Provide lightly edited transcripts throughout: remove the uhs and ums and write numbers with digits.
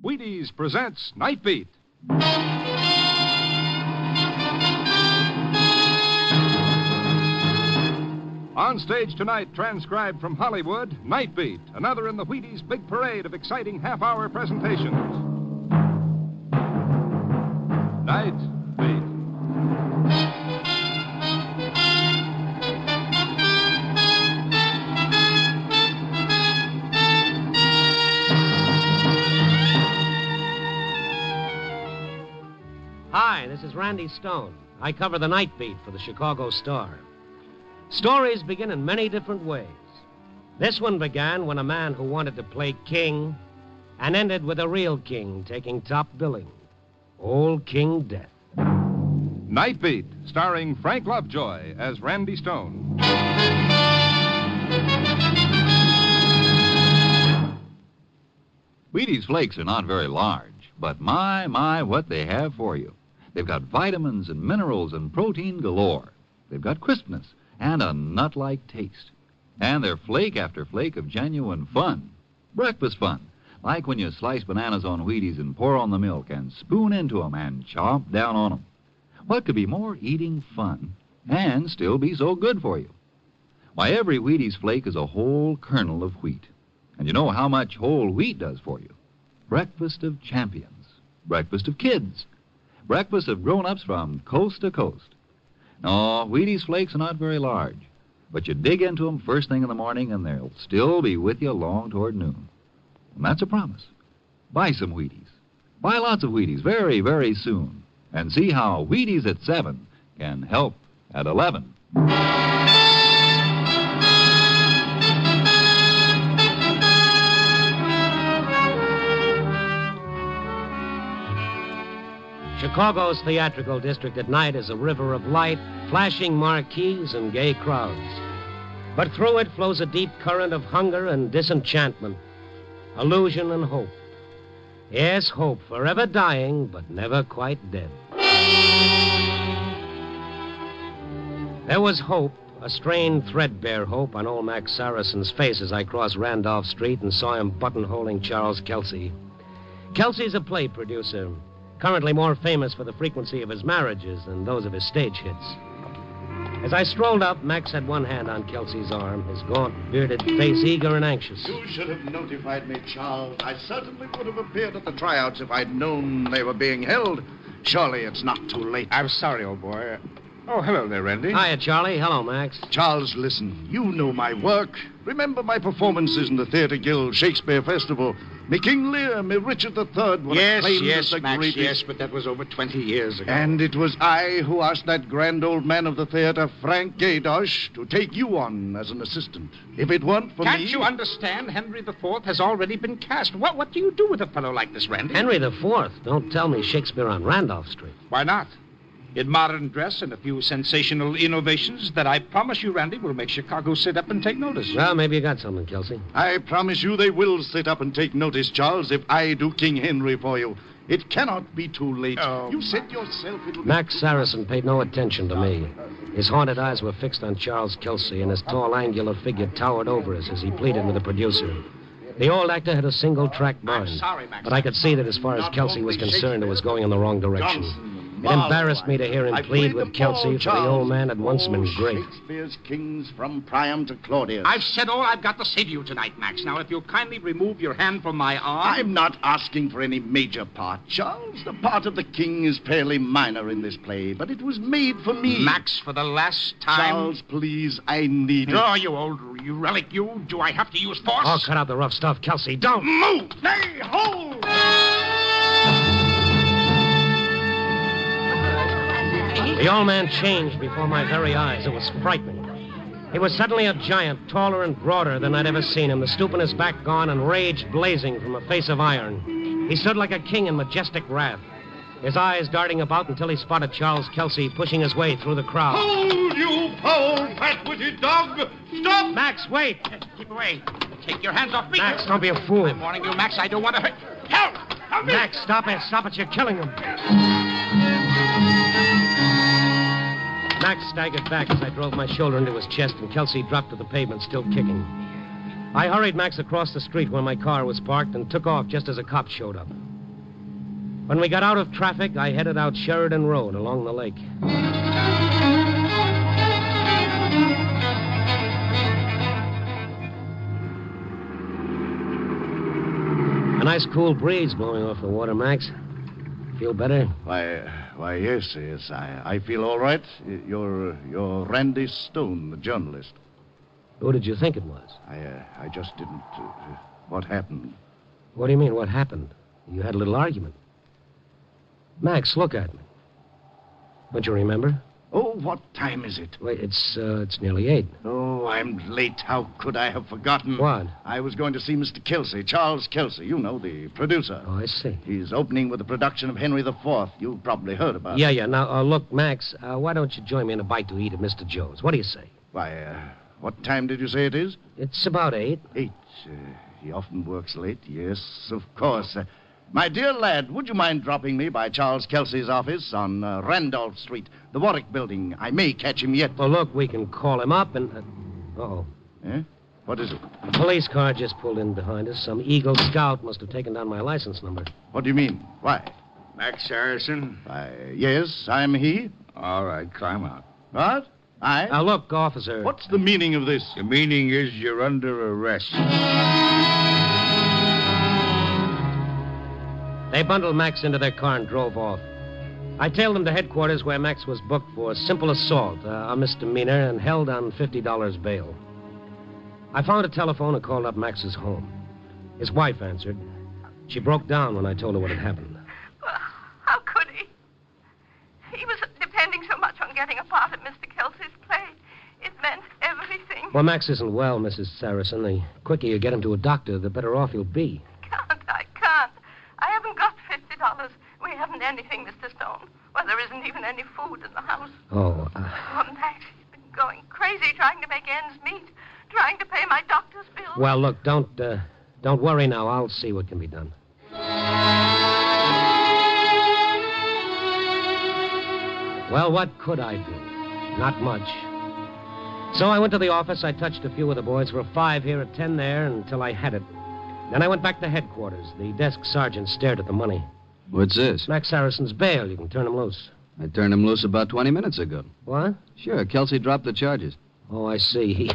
Wheaties presents Night Beat. On stage tonight, transcribed from Hollywood, Night Beat, another in the Wheaties' big parade of exciting half-hour presentations. Night Beat. Hi, this is Randy Stone. I cover the Night Beat for the Chicago Star. Stories begin in many different ways. This one began when a man who wanted to play king and ended with a real king taking top billing. Old King Death. Night Beat, starring Frank Lovejoy as Randy Stone. Wheaties flakes are not very large, but my, what they have for you. They've got vitamins and minerals and protein galore. They've got crispness and a nut-like taste. And they're flake after flake of genuine fun. Breakfast fun, like when you slice bananas on Wheaties and pour on the milk and spoon into 'em and chomp down on 'em. What could be more eating fun and still be so good for you? Why, every Wheaties flake is a whole kernel of wheat. And you know how much whole wheat does for you. Breakfast of champions. Breakfast of kids. Breakfast of grown-ups from coast to coast. No, Wheaties flakes are not very large, but you dig into them first thing in the morning and they'll still be with you long toward noon. And that's a promise. Buy some Wheaties. Buy lots of Wheaties very, very soon. And see how Wheaties at 7 can help at 11. Chicago's theatrical district at night is a river of light, flashing marquees and gay crowds. But through it flows a deep current of hunger and disenchantment, illusion and hope. Yes, hope, forever dying, but never quite dead. There was hope, a strained, threadbare hope on old Max Saracen's face as I crossed Randolph Street and saw him buttonholing Charles Kelsey. Kelsey's a play producer, currently more famous for the frequency of his marriages than those of his stage hits. As I strolled up, Max had one hand on Kelsey's arm, his gaunt, bearded face eager and anxious. You should have notified me, Charles. I certainly would have appeared at the tryouts if I'd known they were being held. Surely it's not too late. I'm sorry, old boy. Oh, hello there, Randy. Hiya, Charlie. Hello, Max. Charles, listen. You know my work. Remember my performances in the Theatre Guild Shakespeare Festival. Me King Lear, me Richard III were acclaimed as the Max, greatest. yes, but that was over 20 years ago. And it was I who asked that grand old man of the theatre, Frank Gaydosh, to take you on as an assistant. If it weren't for Can't me... you understand? Henry IV has already been cast. What do you do with a fellow like this, Randy? Henry IV? Don't tell me Shakespeare on Randolph Street. Why not? In modern dress and a few sensational innovations that I promise you, Randy, will make Chicago sit up and take notice. Well, maybe you got something, Kelsey. I promise you they will sit up and take notice, Charles, if I do King Henry for you. It cannot be too late. Oh, you said yourself it'll be... Max Saracen paid no attention to me. His haunted eyes were fixed on Charles Kelsey, and his tall, angular figure towered over us as he pleaded with the producer. The old actor had a single-track mind, sorry, Max. but I could see that as far as Kelsey was concerned, it was going in the wrong direction. It embarrassed me to hear him plead with Kelsey, for the old man had once been great. Shakespeare's kings from Priam to Claudius. I've said all I've got to say to you tonight, Max. Now, if you'll kindly remove your hand from my arm... I'm not asking for any major part, Charles. The part of the king is fairly minor in this play, but it was made for me. Max, for the last time... Charles, please, I need it. Oh, you relic, you. Do I have to use force? Oh, cut out the rough stuff, Kelsey. Don't! Move! Nay, hold! The old man changed before my very eyes. It was frightening. He was suddenly a giant, taller and broader than I'd ever seen him, the stoop in his back gone and rage blazing from a face of iron. He stood like a king in majestic wrath, his eyes darting about until he spotted Charles Kelsey pushing his way through the crowd. Hold, you foul, fat-witted dog! Stop! Max, wait! Keep away. Take your hands off me. Max, don't be a fool. I'm warning you, Max. I don't want to hurt... Help! Help me! Max, stop it. Stop it. You're killing him. Max staggered back as I drove my shoulder into his chest, and Kelsey dropped to the pavement, still kicking. I hurried Max across the street where my car was parked and took off just as a cop showed up. When we got out of traffic, I headed out Sheridan Road along the lake. A nice cool breeze blowing off the water, Max. Feel better? Why, yes. I feel all right. You're Randy Stone, the journalist. Who did you think it was? I just didn't... what happened? What do you mean, what happened? You had a little argument. Max, look at me. Don't you remember? Oh, what time is it? Wait, it's nearly 8. Oh, I'm late. How could I have forgotten? What? I was going to see Mr. Kelsey, Charles Kelsey, you know, the producer. Oh, I see. He's opening with a production of Henry IV. You've probably heard about it. Yeah. Now, look, Max, why don't you join me in a bite to eat at Mr. Joe's? What do you say? Why, what time did you say it is? It's about 8. 8. He often works late. Yes, of course. My dear lad, would you mind dropping me by Charles Kelsey's office on Randolph Street, the Warwick Building? I may catch him yet. Well, look, we can call him up and... Uh-oh. Eh? What is it? A police car just pulled in behind us. Some Eagle Scout must have taken down my license number. What do you mean? Why? Max Harrison? Yes, I'm he. All right, climb out. What? Now, look, officer. What's the meaning of this? The meaning is you're under arrest. They bundled Max into their car and drove off. I tailed them to headquarters where Max was booked for simple assault, a misdemeanor, and held on $50 bail. I found a telephone and called up Max's home. His wife answered. She broke down when I told her what had happened. Well, how could he? He was depending so much on getting a part at Mr. Kelsey's play. It meant everything. Well, Max isn't well, Mrs. Saracen. The quicker you get him to a doctor, the better off he'll be. I can't. I haven't got $50. We haven't anything, Mr. Stone. Well, there isn't even any food in the house. Oh, Oh, Max, he's been going crazy trying to make ends meet, trying to pay my doctor's bills. Well, look, don't worry now. I'll see what can be done. Well, what could I do? Not much. So I went to the office. I touched a few of the boys for a 5 here, a 10 there, until I had it. Then I went back to headquarters. The desk sergeant stared at the money. What's this? Max Harrison's bail. You can turn him loose. I turned him loose about 20 minutes ago. What? Sure, Kelsey dropped the charges. Oh, I see. He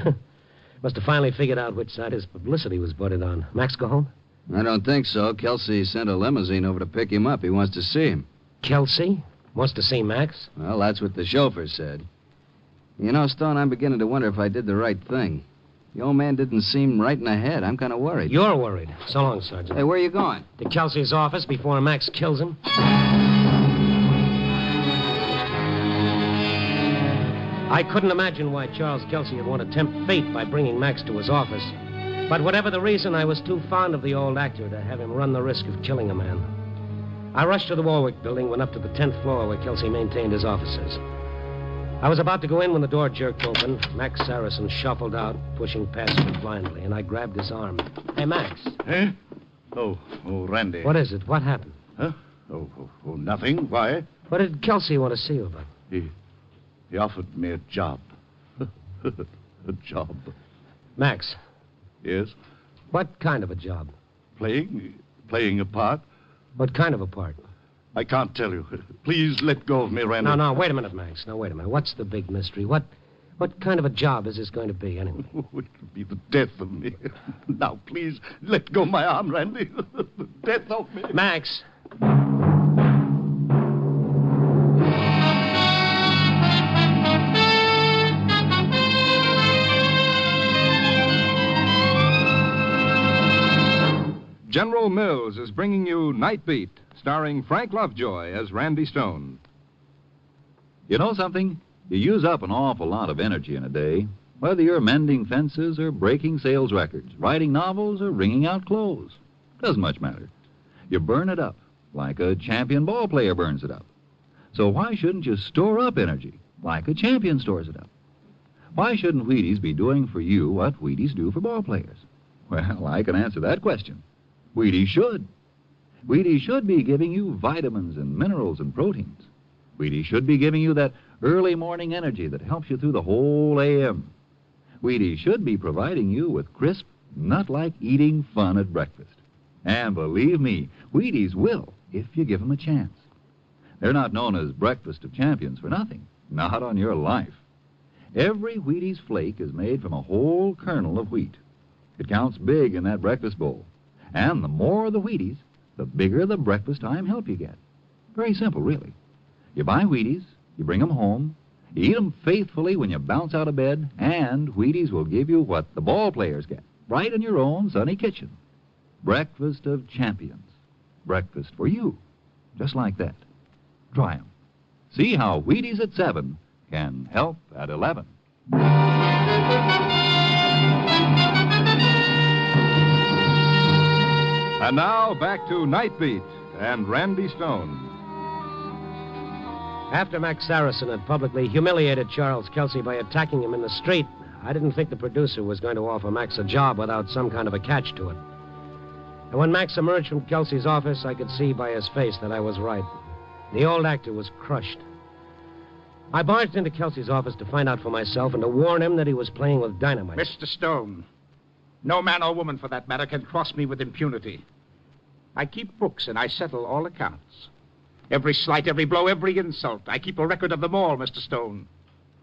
must have finally figured out which side his publicity was butted on. Max go home? I don't think so. Kelsey sent a limousine over to pick him up. He wants to see him. Kelsey? Wants to see Max? Well, that's what the chauffeur said. You know, Stone, I'm beginning to wonder if I did the right thing. The old man didn't seem right in the head. I'm kind of worried. You're worried. So long, Sergeant. Hey, where are you going? To Kelsey's office before Max kills him. I couldn't imagine why Charles Kelsey would want to tempt fate by bringing Max to his office. But whatever the reason, I was too fond of the old actor to have him run the risk of killing a man. I rushed to the Warwick building, went up to the 10th floor where Kelsey maintained his offices. I was about to go in when the door jerked open. Max Saracen shuffled out, pushing past me blindly, and I grabbed his arm. Hey, Max. Eh? Oh, Randy. What is it? What happened? Huh? Oh, nothing. Why? What did Kelsey want to see you about? He offered me a job. A job. Max. Yes? What kind of a job? Playing a part. What kind of a part? I can't tell you. Please let go of me, Randy. No, wait a minute, Max. Now, wait a minute. What's the big mystery? What kind of a job is this going to be, anyway? It will be the death of me. Now, please, let go my arm, Randy. The death of me. Max. General Mills is bringing you Night Beat, starring Frank Lovejoy as Randy Stone. You know something? You use up an awful lot of energy in a day, whether you're mending fences or breaking sales records, writing novels or wringing out clothes. Doesn't much matter. You burn it up, like a champion ball player burns it up. So why shouldn't you store up energy, like a champion stores it up? Why shouldn't Wheaties be doing for you what Wheaties do for ball players? Well, I can answer that question. Wheaties should. Wheaties should be giving you vitamins and minerals and proteins. Wheaties should be giving you that early morning energy that helps you through the whole AM. Wheaties should be providing you with crisp, nut-like eating fun at breakfast. And believe me, Wheaties will, if you give them a chance. They're not known as breakfast of champions for nothing. Not on your life. Every Wheaties flake is made from a whole kernel of wheat. It counts big in that breakfast bowl. And the more the Wheaties, the bigger the breakfast time help you get. Very simple, really. You buy Wheaties, you bring them home, you eat them faithfully when you bounce out of bed, and Wheaties will give you what the ball players get, right in your own sunny kitchen. Breakfast of champions. Breakfast for you. Just like that. Try 'em. See how Wheaties at 7 can help at 11. And now, back to Night Beat and Randy Stone. After Max Saracen had publicly humiliated Charles Kelsey by attacking him in the street, I didn't think the producer was going to offer Max a job without some kind of a catch to it. And when Max emerged from Kelsey's office, I could see by his face that I was right. The old actor was crushed. I barged into Kelsey's office to find out for myself and to warn him that he was playing with dynamite. Mr. Stone, no man or woman, for that matter, can cross me with impunity. I keep books and I settle all accounts. Every slight, every blow, every insult. I keep a record of them all, Mr. Stone.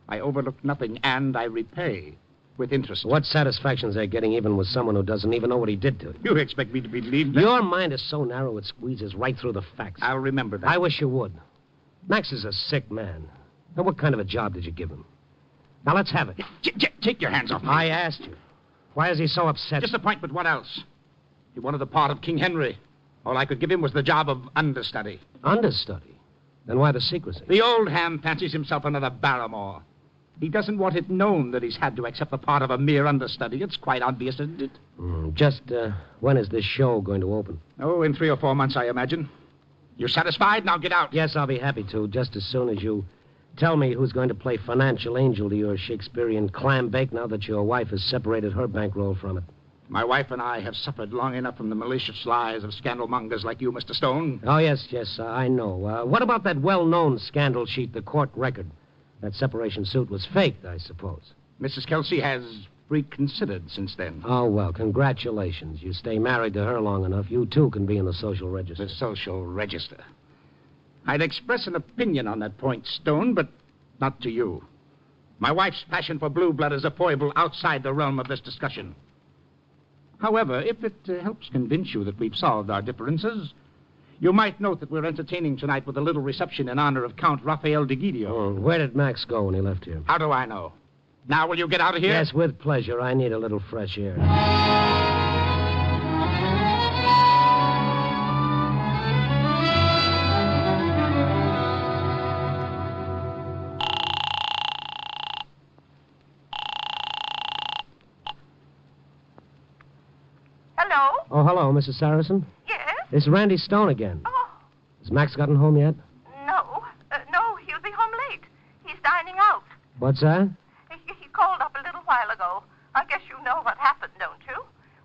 I overlook nothing, and I repay with interest. What satisfaction's there getting even with someone who doesn't even know what he did to you? You expect me to believe that? Your mind is so narrow it squeezes right through the facts. I'll remember that. I wish you would. Max is a sick man. Now, what kind of a job did you give him? Now, let's have it. Take your hands off me. I asked you. Why is he so upset? Disappointment, what else? He wanted the part of King Henry. All I could give him was the job of understudy. Understudy? Then why the secrecy? The old ham fancies himself another Barrymore. He doesn't want it known that he's had to accept the part of a mere understudy. It's quite obvious, isn't it? Just when is this show going to open? Oh, in 3 or 4 months, I imagine. You're satisfied? Now get out. Yes, I'll be happy to, just as soon as you tell me who's going to play financial angel to your Shakespearean clam bake now that your wife has separated her bankroll from it. My wife and I have suffered long enough from the malicious lies of scandalmongers like you, Mr. Stone. Oh, yes, I know. What about that well-known scandal sheet, the court record? That separation suit was faked, I suppose. Mrs. Kelsey has reconsidered since then. Oh, well, congratulations. You stay married to her long enough, you too can be in the social register. The social register. I'd express an opinion on that point, Stone, but not to you. My wife's passion for blue blood is a foible outside the realm of this discussion. However, if it helps convince you that we've solved our differences, you might note that we're entertaining tonight with a little reception in honor of Count Raphael de Guidio. Oh, where did Max go when he left here? How do I know? Now will you get out of here? Yes, with pleasure. I need a little fresh air. Hello? Oh, hello, Mrs. Saracen. Yes? It's Randy Stone again. Oh, Has Max gotten home yet? no. No, he'll be home late. He's dining out. What's that? He called up a little while ago. I guess you know what happened, don't you?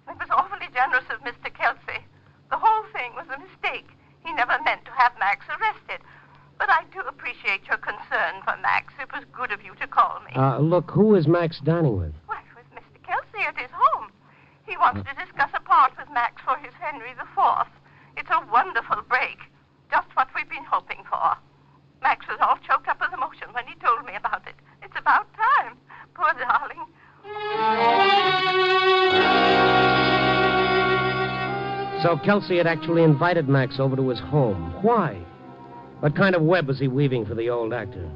It was awfully generous of Mr. Kelsey. The whole thing was a mistake. He never meant to have Max arrested. But I do appreciate your concern for Max. It was good of you to call me. Look, who is Max dining with? Well, it was Mr. Kelsey at his home. He wants to discuss a part with Max for his Henry IV. It's a wonderful break. Just what we've been hoping for. Max was all choked up with emotion when he told me about it. It's about time. Poor darling. So Kelsey had actually invited Max over to his home. Why? What kind of web was he weaving for the old actor?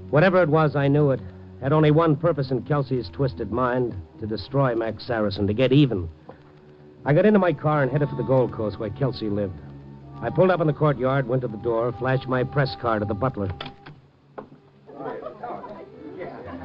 Whatever it was, I knew it had only one purpose in Kelsey's twisted mind, to destroy Max Saracen, to get even. I got into my car and headed for the Gold Coast where Kelsey lived. I pulled up in the courtyard, went to the door, flashed my press card at the butler.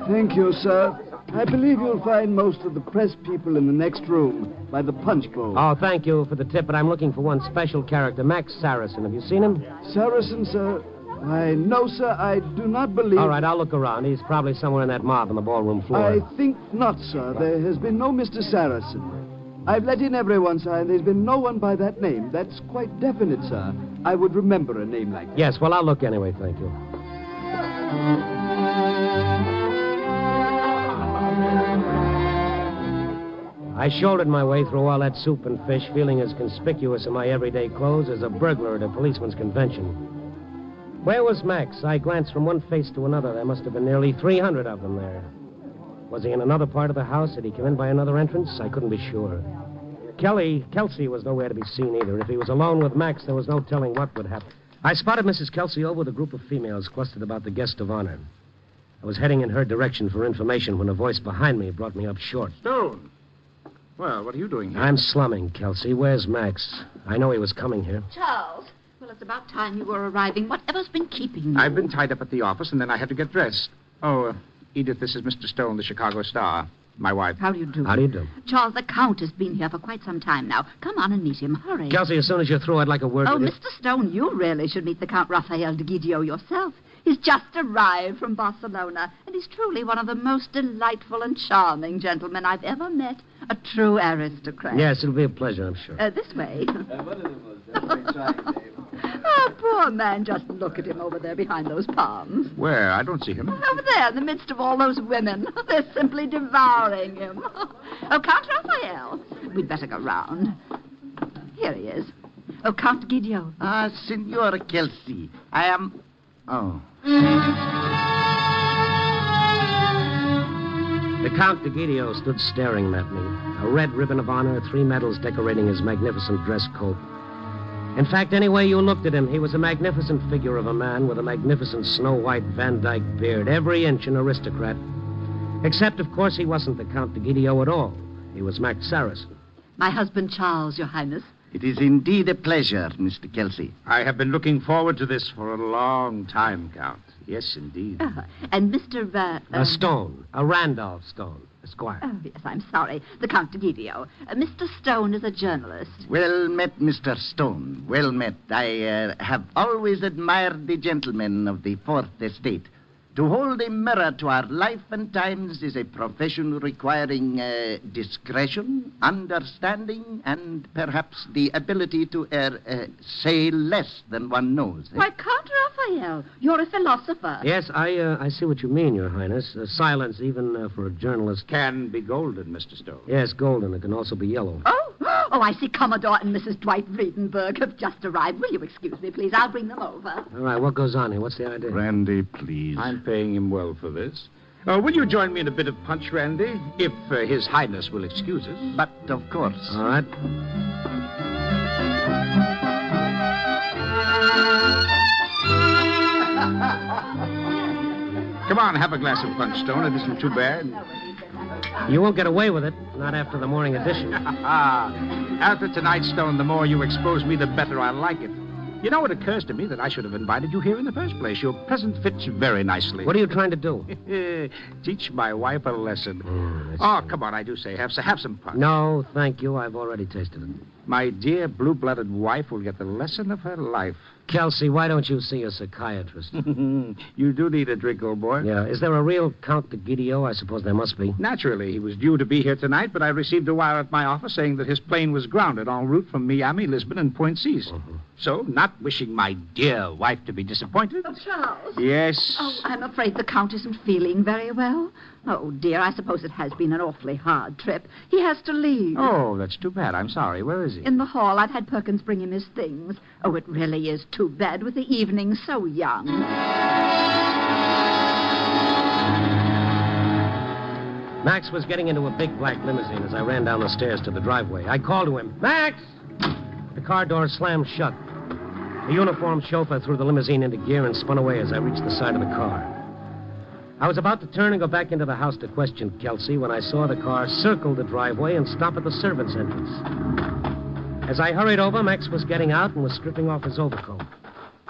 Thank you, sir. I believe you'll find most of the press people in the next room, by the punch bowl. Oh, thank you for the tip, but I'm looking for one special character, Max Saracen. Have you seen him? Saracen, sir? Why, no, sir, I do not believe... All right, I'll look around. He's probably somewhere in that mob on the ballroom floor. I think not, sir. There has been no Mr. Saracen. I've let in everyone, sir, and there's been no one by that name. That's quite definite, sir. I would remember a name like that. Yes, well, I'll look anyway, thank you. I shouldered my way through all that soup and fish, feeling as conspicuous in my everyday clothes as a burglar at a policeman's convention. Where was Max? I glanced from one face to another. There must have been nearly 300 of them there. Was he in another part of the house? Did he come in by another entrance? I couldn't be sure. Kelsey was nowhere to be seen either. If he was alone with Max, there was no telling what would happen. I spotted Mrs. Kelsey over with a group of females clustered about the guest of honor. I was heading in her direction for information when a voice behind me brought me up short. Stone! Well, what are you doing here? I'm slumming, Kelsey. Where's Max? I know he was coming here. Charles, well, it's about time you were arriving. Whatever's been keeping you? I've been tied up at the office, and then I had to get dressed. Oh, Edith, this is Mr. Stone, the Chicago Star. My wife. How do you do? How do you do? Charles, the Count has been here for quite some time now. Come on and meet him. Hurry. Kelsey, as soon as you're through, I'd like a word Oh, with you. Mr. Stone, you really should meet the Count Raphael de Guidio yourself. He's just arrived from Barcelona, and he's truly one of the most delightful and charming gentlemen I've ever met. A true aristocrat. Yes, it'll be a pleasure, I'm sure. This way. Oh, poor man, just look at him over there behind those palms. Where? I don't see him. Over there, in the midst of all those women. They're simply devouring him. Oh, Count Raphael. We'd better go round. Here he is. Oh, Count Guidio. Ah, Signor Kelsey. I am... Oh. The Count de Guidio stood staring at me. A red ribbon of honor, 3 medals decorating his magnificent dress coat. In fact, any way you looked at him, he was a magnificent figure of a man with a magnificent snow-white Van Dyke beard, every inch an aristocrat. Except, of course, he wasn't the Count de Guidio at all. He was Max Saracen. My husband, Charles, Your Highness. It is indeed a pleasure, Mr. Kelsey. I have been looking forward to this for a long time, Count. Yes, indeed. And Mr. Stone. Randolph Stone, Esquire. Oh, yes, I'm sorry. The Count de Guidio. Mr. Stone is a journalist. Well met, Mr. Stone. Well met. I have always admired the gentlemen of the Fourth Estate. To hold a mirror to our life and times is a profession requiring discretion, understanding, and perhaps the ability to say less than one knows. Why, Count Raphael, you're a philosopher. Yes, I see what you mean, Your Highness. Silence, even for a journalist. Can be golden, Mr. Stone. Yes, golden. It can also be yellow. Oh, I see Commodore and Mrs. Dwight Vredenberg have just arrived. Will you excuse me, please? I'll bring them over. All right, what goes on here? What's the idea? Randy, please. I'm paying him well for this. Will you join me in a bit of punch, Randy? If His Highness will excuse us. But, of course. All right. Come on, have a glass of punch, Stone. It isn't too bad. You won't get away with it, not after the morning edition. After tonight, Stone, the more you expose me, the better I like it. You know, it occurs to me that I should have invited you here in the first place. Your present fits very nicely. What are you trying to do? Teach my wife a lesson. Come on, I do say, have some punch. No, thank you. I've already tasted it. My dear blue-blooded wife will get the lesson of her life. Kelsey, why don't you see a psychiatrist? You do need a drink, old boy. Yeah. Is there a real Count de Guidio? I suppose there must be. Naturally. He was due to be here tonight, but I received a wire at my office saying that his plane was grounded en route from Miami, Lisbon, and Point Cease. So, not wishing my dear wife to be disappointed... Oh, Charles. Yes? Oh, I'm afraid the Count isn't feeling very well. Oh, dear, I suppose it has been an awfully hard trip. He has to leave. Oh, that's too bad. I'm sorry. Where is he? In the hall. I've had Perkins bring him his things. Oh, it really is too bad with the evening so young. Max was getting into a big black limousine as I ran down the stairs to the driveway. I called to him, Max! The car door slammed shut. The uniformed chauffeur threw the limousine into gear and spun away as I reached the side of the car. I was about to turn and go back into the house to question Kelsey when I saw the car circle the driveway and stop at the servants' entrance. As I hurried over, Max was getting out and was stripping off his overcoat.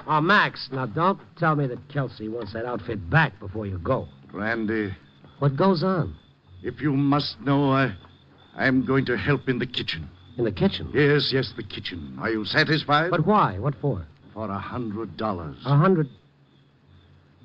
Oh, Max, now don't tell me that Kelsey wants that outfit back before you go. Randy, What goes on? if you must know, I'm going to help in the kitchen. In the kitchen? Yes, the kitchen. Are you satisfied? But why? What for? For $100. 100.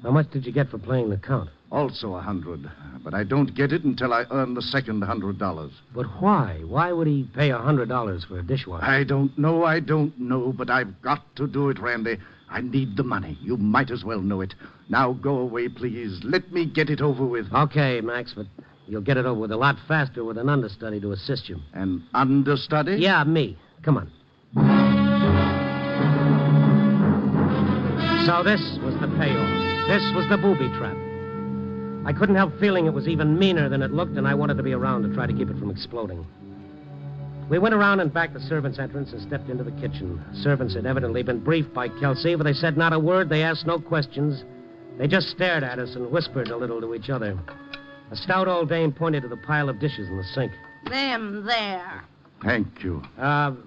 How much did you get for playing the Count? Also 100. But I don't get it until I earn the second $100. But why? Why would he pay $100 for a dishwasher? I don't know, but I've got to do it, Randy. I need the money. You might as well know it. Now go away, please. Let me get it over with. Okay, Max, but You'll get it over with a lot faster with an understudy to assist you. An understudy? Yeah, me. Come on. So this was the payoff. This was the booby trap. I couldn't help feeling it was even meaner than it looked, and I wanted to be around to try to keep it from exploding. We went around and back the servants' entrance and stepped into the kitchen. Servants had evidently been briefed by Kelsey, but they said not a word. They asked no questions. They just stared at us and whispered a little to each other. A stout old dame pointed to the pile of dishes in the sink. Them there. Thank you.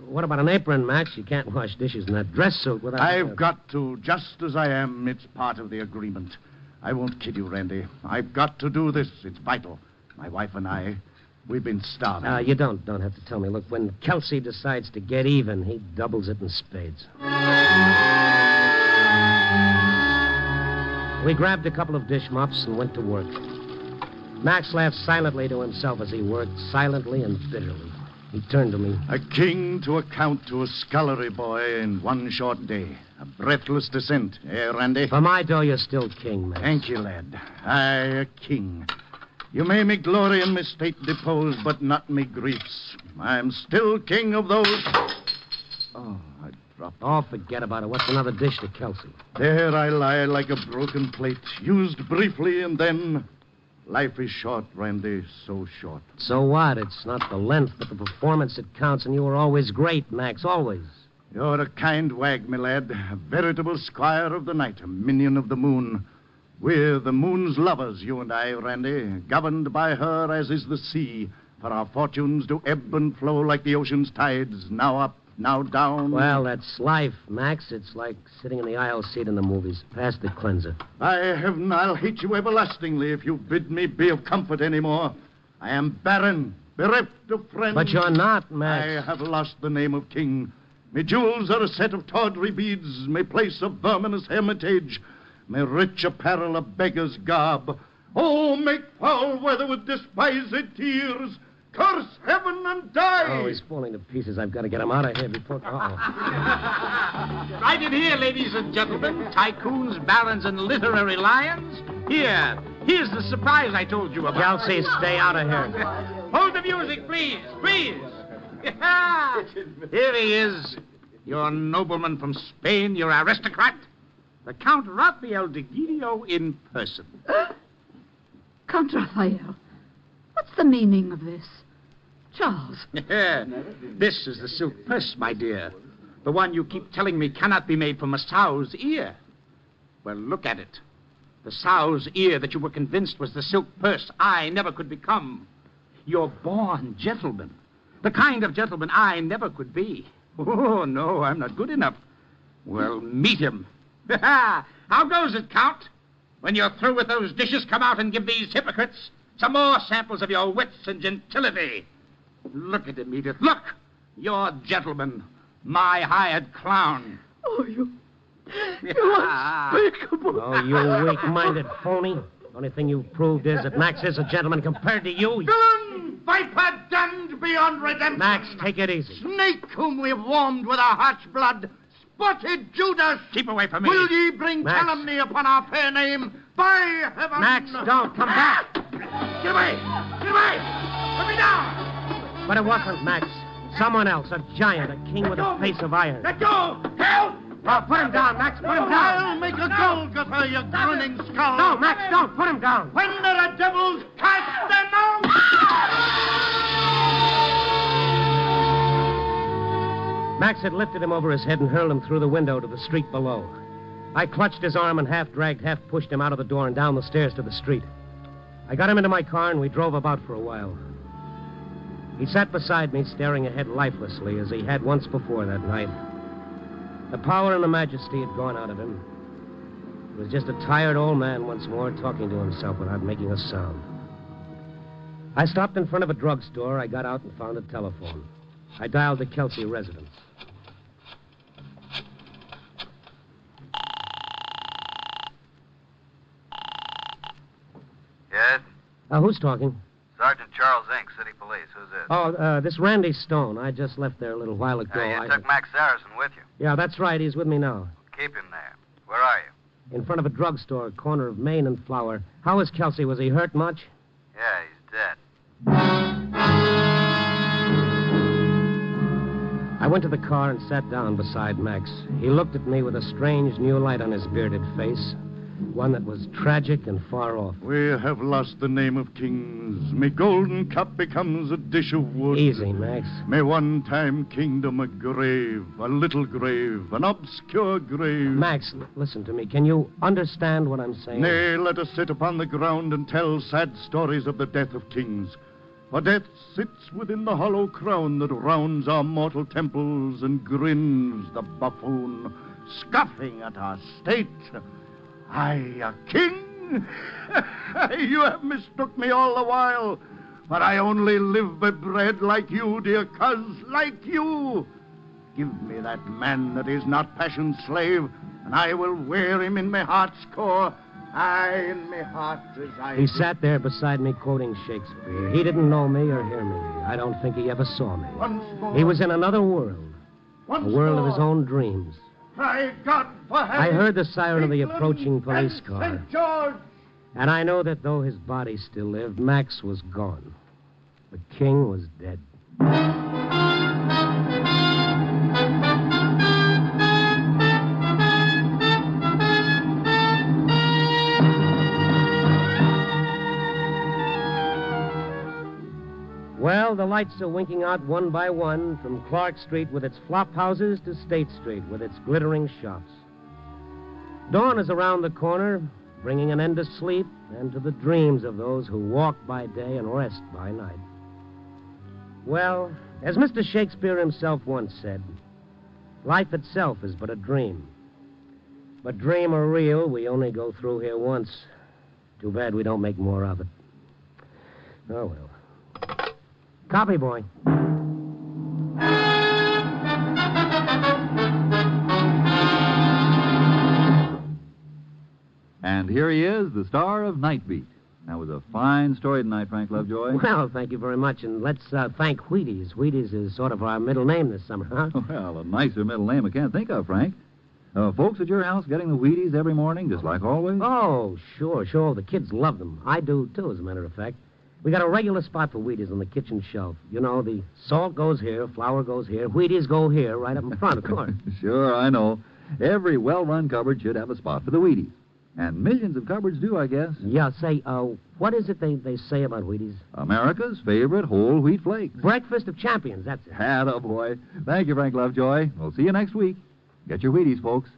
What about an apron, Max? You can't wash dishes in that dress suit without... I've got to, just as I am. It's part of the agreement. I won't kid you, Randy. I've got to do this. It's vital. My wife and I, we've been starving. You don't have to tell me. Look, when Kelsey decides to get even, he doubles it in spades. We grabbed a couple of dish mops and went to work. Max laughed silently to himself as he worked, silently and bitterly. He turned to me. A king to account to a scullery boy in one short day. A breathless descent, eh, Randy? For my dough, you're still king, Max. Thank you, lad. I, a king. You may me glory in me state deposed, but not me griefs. I'm still king of those... Oh, I dropped... Oh, forget about it. What's another dish to Kelsey? There I lie like a broken plate, used briefly and then... Life is short, Randy, so short. So what? It's not the length, but the performance that counts, and you were always great, Max, always. You're a kind wag, my lad. A veritable squire of the night, a minion of the moon. We're the moon's lovers, you and I, Randy, governed by her as is the sea, for our fortunes do ebb and flow like the ocean's tides, now up, now down. Well, that's life, Max. It's like sitting in the aisle seat in the movies. Pass the cleanser. By heaven, I'll hate you everlastingly if you bid me be of comfort anymore. I am barren, bereft of friends. But you're not, Max. I have lost the name of king. Me jewels are a set of tawdry beads, me place a verminous hermitage, me rich apparel a beggar's garb. Oh, make foul weather with despised tears. Curse heaven and die! Oh, he's falling to pieces. I've got to get him out of here before... Uh-oh. Right in here, ladies and gentlemen. Tycoons, barons, and literary lions. Here's the surprise I told you about. Kelsey, stay out of here. Hold the music, please. Here he is. Your nobleman from Spain, your aristocrat. The Count Raphael de Guidio in person. Count Raphael. What's the meaning of this? Charles. This is the silk purse, my dear. The one you keep telling me cannot be made from a sow's ear. Well, look at it. The sow's ear that you were convinced was the silk purse I never could become. You're born gentleman. The kind of gentleman I never could be. Oh, no, I'm not good enough. Well, meet him. How goes it, Count? When you're through with those dishes, come out and give these hypocrites some more samples of your wits and gentility. Look at him, Edith. Look! Your gentleman. My hired clown. Oh, you unspeakable. Oh, you weak-minded phony. Only thing you've proved is that Max is a gentleman compared to you. Villain! Viper damned beyond redemption! Max, take it easy. Snake whom we've warmed with our heart's blood! Spotted Judas! Keep away from me. Will ye bring Max. calumny upon our fair name? By heaven! Max, don't. Come back. Get away! Get away! Put me down! But it wasn't Max. Someone else, a giant, a king with a face of iron. Let go! Help! Oh, put him down, Max. Put him down. I'll make a Golgotha, you grinning skull! No, Max, don't. Put him down. When there are devils, cast them out! Max had lifted him over his head and hurled him through the window to the street below. I clutched his arm and half dragged, half pushed him out of the door and down the stairs to the street. I got him into my car and we drove about for a while. He sat beside me, staring ahead lifelessly as he had once before that night. The power and the majesty had gone out of him. He was just a tired old man once more, talking to himself without making a sound. I stopped in front of a drugstore. I got out and found a telephone. I dialed the Kelsey residence. Yes? Who's talking? Sergeant Charles Inc., City Police. Who's this? Oh, this Randy Stone. I just left there a little while ago. You took Max Saracen with you. Yeah, that's right. He's with me now. Keep him there. Where are you? In front of a drugstore, corner of Main and Flower. How is Kelsey? Was he hurt much? Yeah, he's dead. I went to the car and sat down beside Max. He looked at me with a strange new light on his bearded face, one that was tragic and far off. We have lost the name of kings. May golden cup becomes a dish of wood. Easy, Max. May one time kingdom a grave, a little grave, an obscure grave. Max, listen to me. Can you understand what I'm saying? Nay, let us sit upon the ground and tell sad stories of the death of kings. For death sits within the hollow crown that rounds our mortal temples and grins the buffoon, scoffing at our state. I, a king? You have mistook me all the while. But I only live by bread like you, dear coz, like you. Give me that man that is not passion's slave, and I will wear him in my heart's core. Aye, in my heart as I... He sat there beside me quoting Shakespeare. He didn't know me or hear me. I don't think he ever saw me. Once more. He was in another world. Once a world more. of his own dreams. Try God for heaven. I heard the siren of the approaching police car. St. George. And I know that though his body still lived, Max was gone. The king was dead. Well, the lights are winking out one by one from Clark Street with its flop houses to State Street with its glittering shops. Dawn is around the corner, bringing an end to sleep and to the dreams of those who walk by day and rest by night. Well, as Mr. Shakespeare himself once said, life itself is but a dream. But dream or real, we only go through here once. Too bad we don't make more of it. Oh, well. Copy, boy. And here he is, the star of Night Beat. That was a fine story tonight, Frank Lovejoy. Well, thank you very much, and let's thank Wheaties. Wheaties is sort of our middle name this summer, huh? Well, a nicer middle name I can't think of, Frank. Folks at your house getting the Wheaties every morning, just like always? Oh, sure. The kids love them. I do, too, as a matter of fact. We got a regular spot for Wheaties on the kitchen shelf. You know, the salt goes here, flour goes here, Wheaties go here, right up in front, of course. Sure, I know. Every well-run cupboard should have a spot for the Wheaties. And millions of cupboards do, I guess. Yeah, say, what is it they say about Wheaties? America's favorite whole wheat flakes. Breakfast of champions, that's it. Attaboy. Thank you, Frank Lovejoy. We'll see you next week. Get your Wheaties, folks.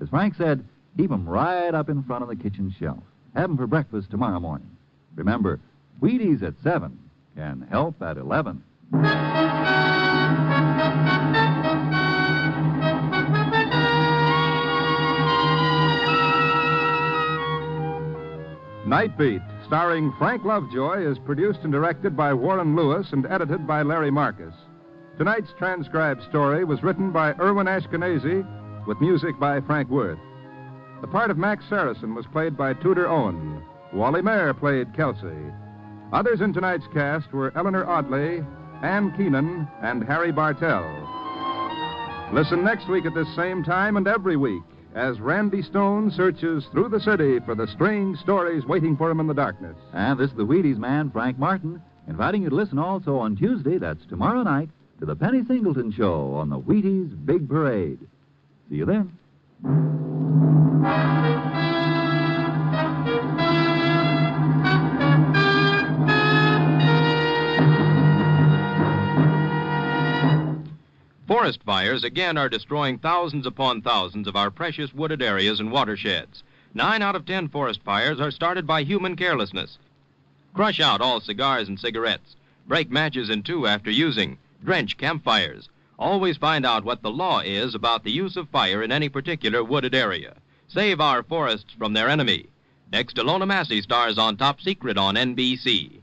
As Frank said, keep 'em right up in front of the kitchen shelf. Have 'em for breakfast tomorrow morning. Remember, Wheaties at 7 can help at 11. Night Beat, starring Frank Lovejoy, is produced and directed by Warren Lewis and edited by Larry Marcus. Tonight's transcribed story was written by Irwin Ashkenazi with music by Frank Worth. The part of Max Saracen was played by Tudor Owen. Wally Mayer played Kelsey. Others in tonight's cast were Eleanor Audley, Ann Keenan, and Harry Bartell. Listen next week at this same time and every week as Randy Stone searches through the city for the strange stories waiting for him in the darkness. And this is the Wheaties man, Frank Martin, inviting you to listen also on Tuesday, that's tomorrow night, to the Penny Singleton Show on the Wheaties Big Parade. See you then. Forest fires again are destroying thousands upon thousands of our precious wooded areas and watersheds. 9 out of 10 forest fires are started by human carelessness. Crush out all cigars and cigarettes. Break matches in 2 after using. Drench campfires. Always find out what the law is about the use of fire in any particular wooded area. Save our forests from their enemy. Next to Lona Massey stars on Top Secret on NBC.